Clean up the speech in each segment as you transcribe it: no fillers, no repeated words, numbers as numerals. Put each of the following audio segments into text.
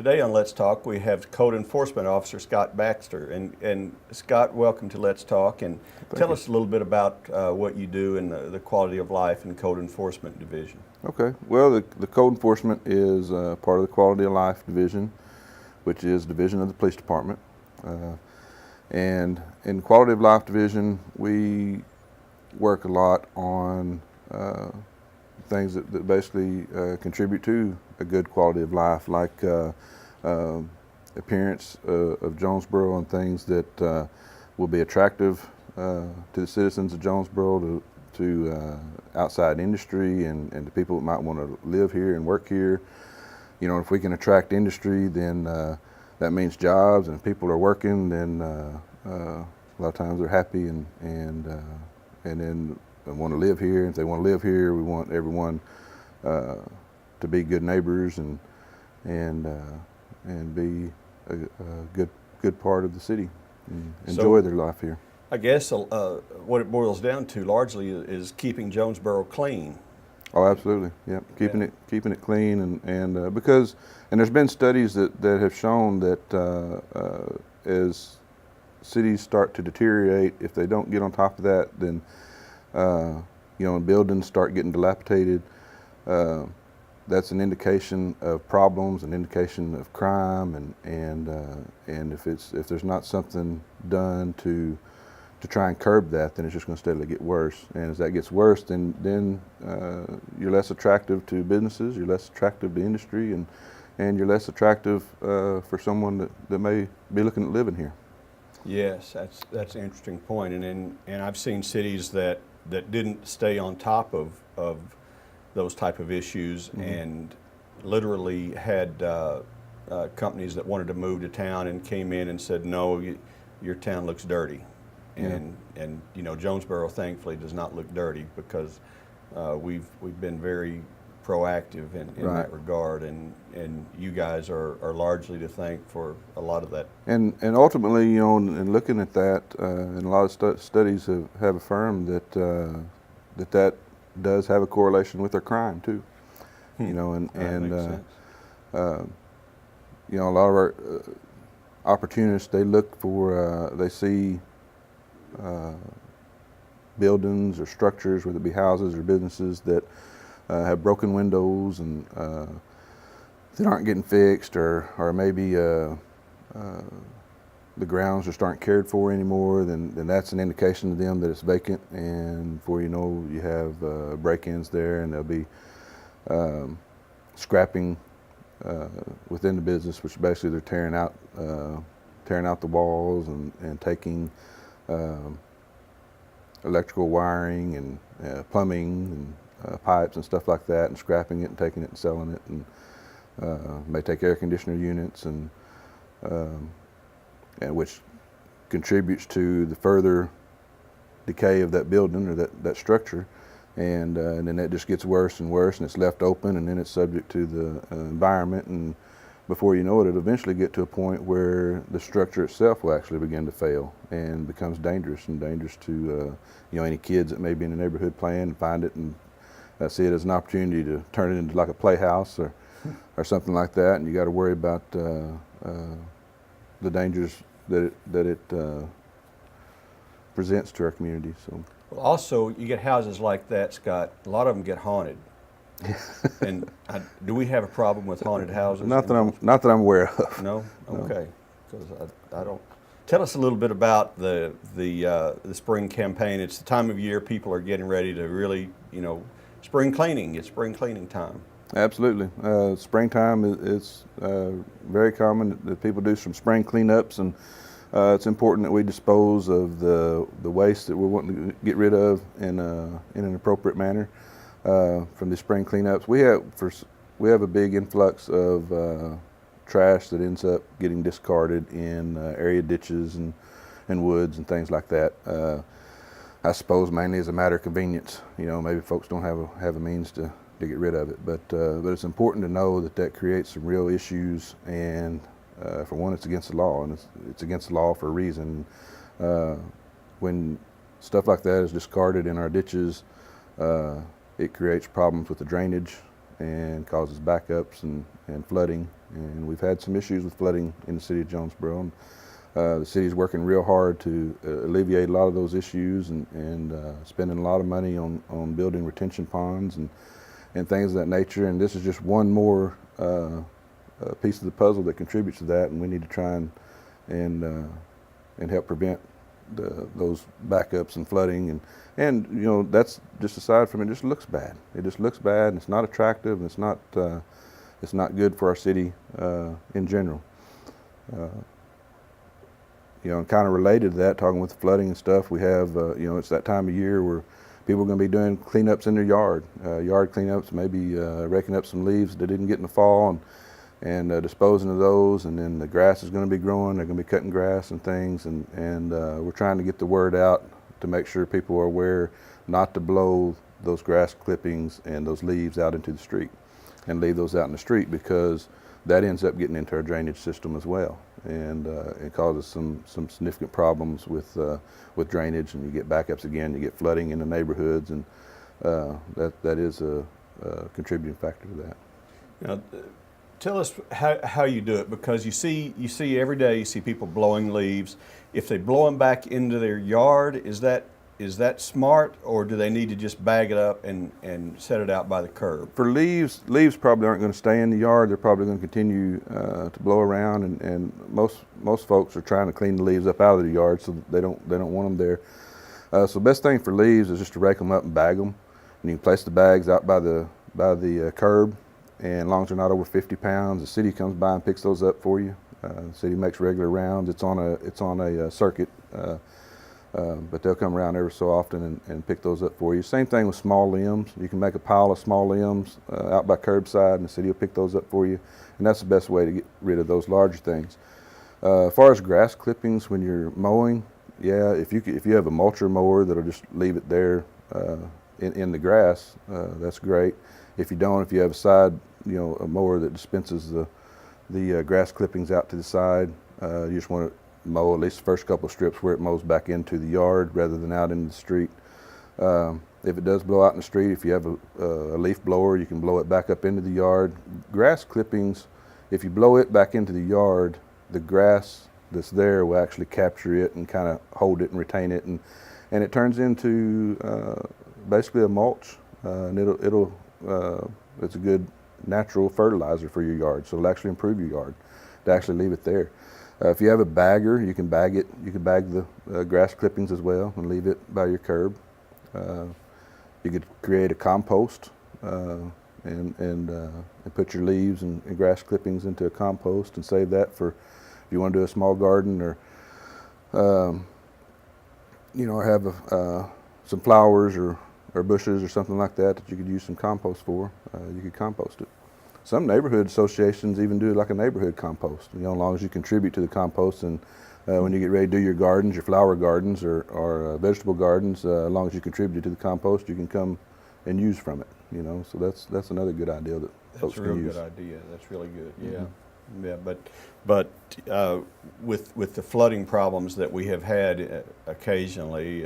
Today on Let's Talk, we have Code Enforcement Officer Scott Baxter. And Scott, welcome to Let's Talk. And tell us a little bit about what you do in the quality of life and Code Enforcement Division. Okay. Well, the Code Enforcement is part of the Quality of Life Division, which is a division of the Police Department. And in the Quality of Life Division, we work a lot on things that basically contribute to a good quality of life, like appearance of Jonesboro and things that will be attractive to the citizens of Jonesboro, to outside industry and to people that might want to live here and work here. You know, if we can attract industry, then that means jobs, and if people are working, then a lot of times they're happy and then they want to live here. If they want to live here, we want everyone to be good neighbors and be a good part of the city and enjoy their life here. I guess what it boils down to largely is keeping Jonesboro clean. Oh, absolutely. Yeah, keeping it clean and because there's been studies that have shown that as cities start to deteriorate, if they don't get on top of that, then and buildings start getting dilapidated. That's an indication of problems, an indication of crime, and if there's not something done to try and curb that, then it's just going to steadily get worse. And as that gets worse, then you're less attractive to businesses, you're less attractive to industry, and you're less attractive for someone that may be looking at living here. Yes, that's an interesting point. And I've seen cities that didn't stay on top of those type of issues, and literally had companies that wanted to move to town and came in and said, no, your town looks dirty. And Jonesboro thankfully does not look dirty, because we've been very proactive in that regard, and you guys are largely to thank for a lot of that. And ultimately, in looking at that, and a lot of studies have affirmed that does have a correlation with our crime too. A lot of our opportunists, they look for, they see buildings or structures, whether it be houses or businesses, that have broken windows and that aren't getting fixed, or maybe the grounds just aren't cared for anymore. Then that's an indication to them that it's vacant, and before you know, you have break-ins there, and there'll be scrapping within the business, which basically they're tearing out the walls and taking electrical wiring and plumbing and pipes and stuff like that, and scrapping it and taking it and selling it, and may take air conditioner units, and which contributes to the further decay of that building or that structure, and then that just gets worse and worse, and it's left open, and then it's subject to the environment, and before you know it, it'll eventually get to a point where the structure itself will actually begin to fail and becomes dangerous to any kids that may be in the neighborhood playing and find it and see it as an opportunity to turn it into like a playhouse or something like that, and you got to worry about the dangers that it presents to our community. So, well, also you get houses like that, Scott. A lot of them get haunted. And do we have a problem with haunted houses? Not that I'm aware of. No? Okay. Because I don't. Tell us a little bit about the spring campaign. It's the time of year people are getting ready to really, spring cleaning. It's spring cleaning time. Absolutely. Springtime is very common that people do some spring cleanups, and it's important that we dispose of the waste that we're wanting to get rid of in an appropriate manner. From the spring cleanups, we have a big influx of trash that ends up getting discarded in area ditches and woods and things like that. I suppose mainly as a matter of convenience. Maybe folks don't have a means to get rid of it, but it's important to know that creates some real issues, and for one, it's against the law, and it's against the law for a reason. When stuff like that is discarded in our ditches, it creates problems with the drainage and causes backups and flooding. And we've had some issues with flooding in the city of Jonesboro. And, the city's working real hard to alleviate a lot of those issues and spending a lot of money on building retention ponds and things of that nature. And this is just one more piece of the puzzle that contributes to that, and we need to try and help prevent those backups and flooding. And you know, that's just aside from it, just looks bad. It just looks bad, and it's not attractive, and it's not good for our city in general. You know, and kind of related to that, talking with the flooding and stuff, we have, you know, it's that time of year where people are going to be doing cleanups in their yard cleanups, maybe raking up some leaves that didn't get in the fall and disposing of those, and then the grass is going to be growing. They're going to be cutting grass and things, and we're trying to get the word out to make sure people are aware not to blow those grass clippings and those leaves out into the street and leave those out in the street, because that ends up getting into our drainage system as well, and it causes some significant problems with drainage, and you get backups again, you get flooding in the neighborhoods, and that is a contributing factor to that. Now, tell us how you do it, because you see every day, you see people blowing leaves. If they blow them back into their yard, is that smart, or do they need to just bag it up and set it out by the curb? For leaves probably aren't going to stay in the yard. They're probably going to continue to blow around, and most folks are trying to clean the leaves up out of the yard, so they don't want them there. So the best thing for leaves is just to rake them up and bag them, and you can place the bags out by the curb. And as long as they're not over 50 pounds, the city comes by and picks those up for you. The city makes regular rounds. It's on a circuit, but they'll come around every so often and pick those up for you. Same thing with small limbs. You can make a pile of small limbs out by curbside, and the city will pick those up for you. And that's the best way to get rid of those larger things. As far as grass clippings when you're mowing, yeah, if you have a mulcher mower that'll just leave it there in the grass, that's great. If you don't, if you have a mower that dispenses the grass clippings out to the side, you just want to mow at least the first couple of strips where it mows back into the yard rather than out into the street. If it does blow out in the street, if you have a leaf blower, you can blow it back up into the yard. Grass clippings, if you blow it back into the yard, the grass that's there will actually capture it and kind of hold it and retain it, and it turns into basically a mulch, and it's a good natural fertilizer for your yard, so it'll actually improve your yard to actually leave it there. If you have a bagger, you can bag it. You can bag the grass clippings as well and leave it by your curb. You could create a compost and put your leaves and grass clippings into a compost and save that for if you want to do a small garden, or have some flowers or bushes or something like that you could use some compost for. You could compost it. Some neighborhood associations even do like a neighborhood compost, as long as you contribute to the compost, and when you get ready to do your gardens, your flower gardens or vegetable gardens, as long as you contribute to the compost, you can come and use from it. So that's another good idea that folks can use. That's a real good idea. That's really good. Yeah. Mm-hmm. Yeah, but with the flooding problems that we have had occasionally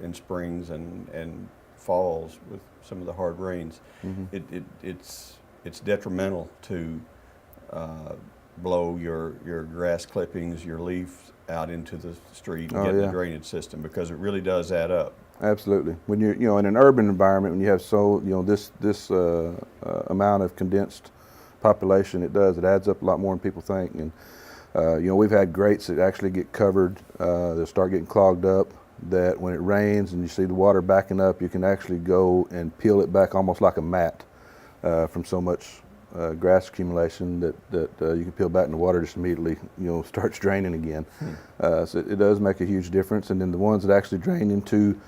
in springs and falls with some of the hard rains, mm-hmm. It's detrimental to blow your grass clippings, your leaves out into the street and get the drainage system, because it really does add up. Absolutely. When you're in an urban environment, when you have this amount of condensed population, it adds up a lot more than people think. And we've had grates that actually get covered, that start getting clogged up, that when it rains and you see the water backing up, you can actually go and peel it back almost like a mat from so much grass accumulation that you can peel back, and the water just immediately starts draining again. So it does make a huge difference. And then the ones that actually drain into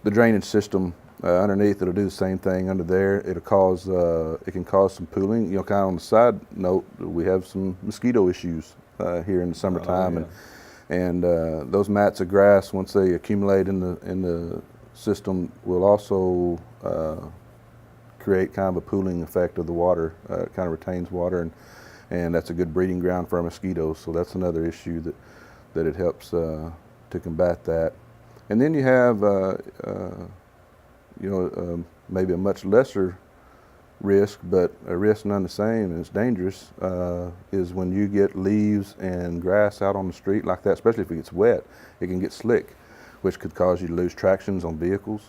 the drainage system underneath, it'll do the same thing under there. It can cause some pooling. Kind of on the side note, we have some mosquito issues here in the summertime, and those mats of grass, once they accumulate in the system, will also create kind of a pooling effect of the water. It kind of retains water, and that's a good breeding ground for our mosquitoes. So that's another issue that it helps to combat that. And then you have maybe a much lesser risk, but a risk none the same, and it's dangerous, is when you get leaves and grass out on the street like that, especially if it gets wet, it can get slick, which could cause you to lose tractions on vehicles,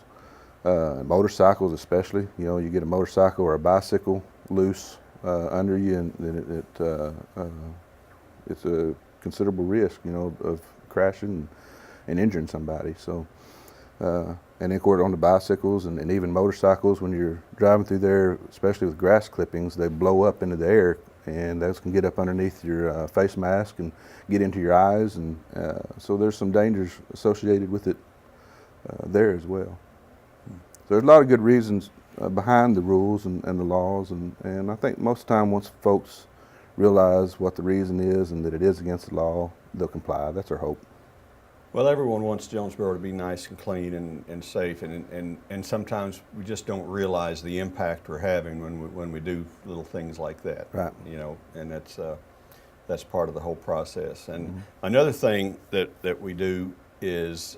motorcycles especially. You know, you get a motorcycle or a bicycle loose under you, and then it's a considerable risk, you know, of crashing and injuring somebody. So, and of course on the bicycles and even motorcycles, when you're driving through there, especially with grass clippings, they blow up into the air, and those can get up underneath your face mask and get into your eyes, and so there's some dangers associated with it there as well. So there's a lot of good reasons behind the rules and the laws, and I think most of the time once folks realize what the reason is and that it is against the law, they'll comply. That's our hope. Well, everyone wants Jonesboro to be nice and clean and safe, and sometimes we just don't realize the impact we're having when we do little things like that. Right. You know, and that's part of the whole process. And another thing that we do is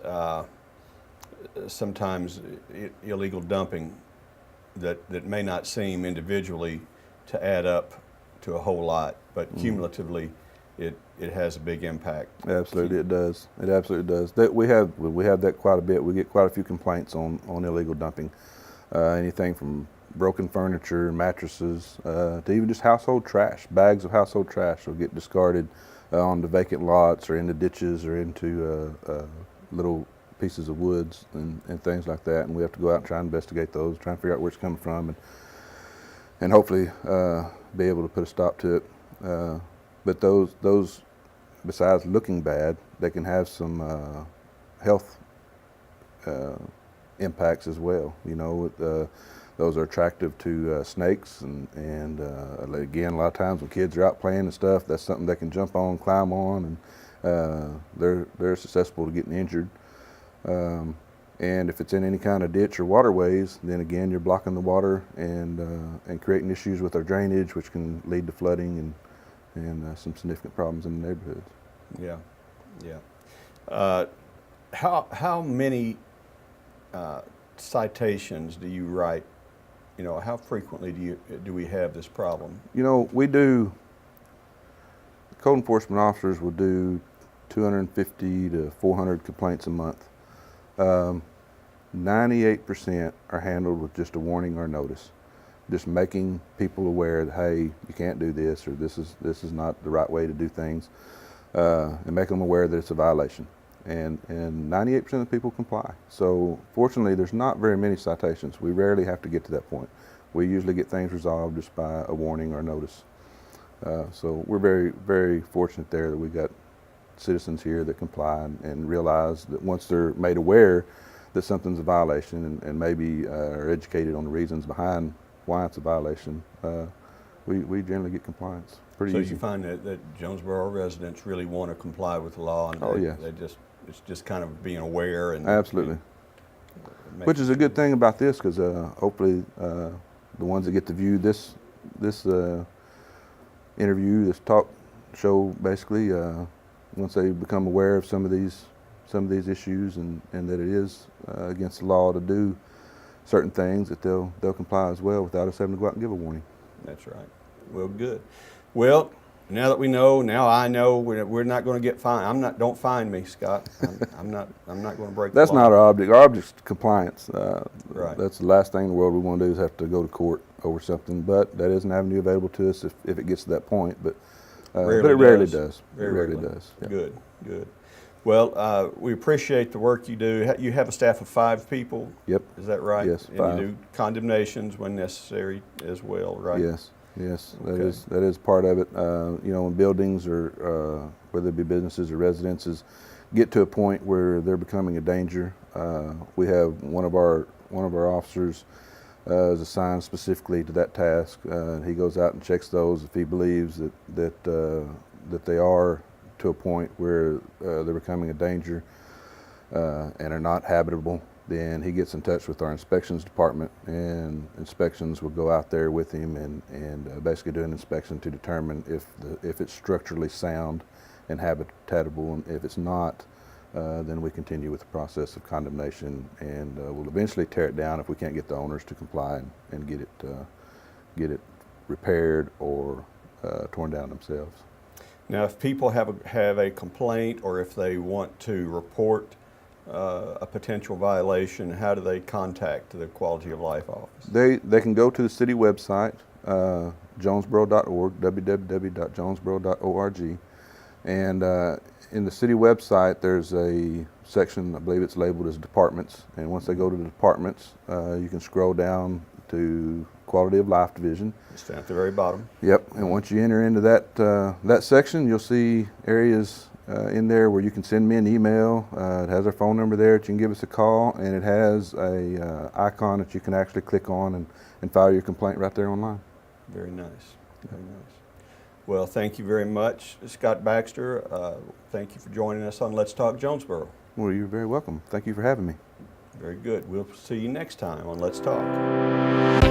sometimes illegal dumping that may not seem individually to add up to a whole lot, but cumulatively it has a big impact. Absolutely, it does. It absolutely does. We have that quite a bit. We get quite a few complaints on illegal dumping. Anything from broken furniture, mattresses, to even just household trash. Bags of household trash will get discarded on the vacant lots or into ditches or into little pieces of woods and things like that. And we have to go out and try and investigate those, try and figure out where it's coming from, and hopefully be able to put a stop to it. But those, besides looking bad, they can have some health impacts as well. You know, those are attractive to snakes, and again, a lot of times when kids are out playing and stuff, that's something they can jump on, climb on, and they're susceptible to getting injured. And if it's in any kind of ditch or waterways, then again, you're blocking the water and creating issues with our drainage, which can lead to flooding and some significant problems in the neighborhoods. Yeah, yeah. How many citations do you write? You know, how frequently do we have this problem? You know, we do. Code enforcement officers will do 250 to 400 complaints a month. 98% are handled with just a warning or notice, just making people aware that, hey, you can't do this, or this is not the right way to do things, and make them aware that it's a violation. And 98% of the people comply. So fortunately, there's not very many citations. We rarely have to get to that point. We usually get things resolved just by a warning or notice. So we're very, very fortunate there that we got citizens here that comply and realize that once they're made aware that something's a violation and maybe are educated on the reasons behind why it's a violation, we generally get compliance. Pretty so easy. You find that Jonesboro residents really want to comply with the law, and yes. It's just kind of being aware and absolutely, which is a good thing about this, because hopefully the ones that get to view this interview, this talk show, basically, once they become aware of some of these issues and that it is against the law to do certain things, that they'll comply as well without us having to go out and give a warning. That's right. Well, good. Well, now that we know, now I know we're not going to get fined. Don't fine me, Scott. I'm not going to break That's the law. not our object. Our object's compliance. Right. That's the last thing in the world we want to do is have to go to court over something. But that is an avenue available to us if it gets to that point. But it rarely does. Very it rarely rarely. does. Yeah. Good. Well, we appreciate the work you do. You have a staff of 5 people. Yep. Is that right? Yes, And 5. you do condemnations when necessary as well, right? Yes. Okay. That is part of it. You know, when buildings or whether it be businesses or residences get to a point where they're becoming a danger, we have one of our officers is assigned specifically to that task. He goes out and checks those if he believes that they are to a point where they're becoming a danger and are not habitable. Then he gets in touch with our inspections department, and inspections will go out there with him and basically do an inspection to determine if it's structurally sound and habitable, and if it's not, then we continue with the process of condemnation, and we'll eventually tear it down if we can't get the owners to comply and get get it repaired or torn down themselves. Now, if people have a complaint, or if they want to report a potential violation, how do they contact the Quality of Life office? They can go to the city website, jonesboro.org, www.jonesboro.org, and in the city website there's a section, I believe it's labeled as departments, and once they go to the departments, you can scroll down to Quality of Life Division. It's down at the very bottom. Yep, and once you enter into that section, you'll see areas in there where you can send me an email. It has our phone number there that you can give us a call, and it has a icon that you can actually click on and file your complaint right there online. Very nice, very nice. Well, thank you very much, Scott Baxter. Thank you for joining us on Let's Talk Jonesboro. Well, you're very welcome. Thank you for having me. Very good. We'll see you next time on Let's Talk.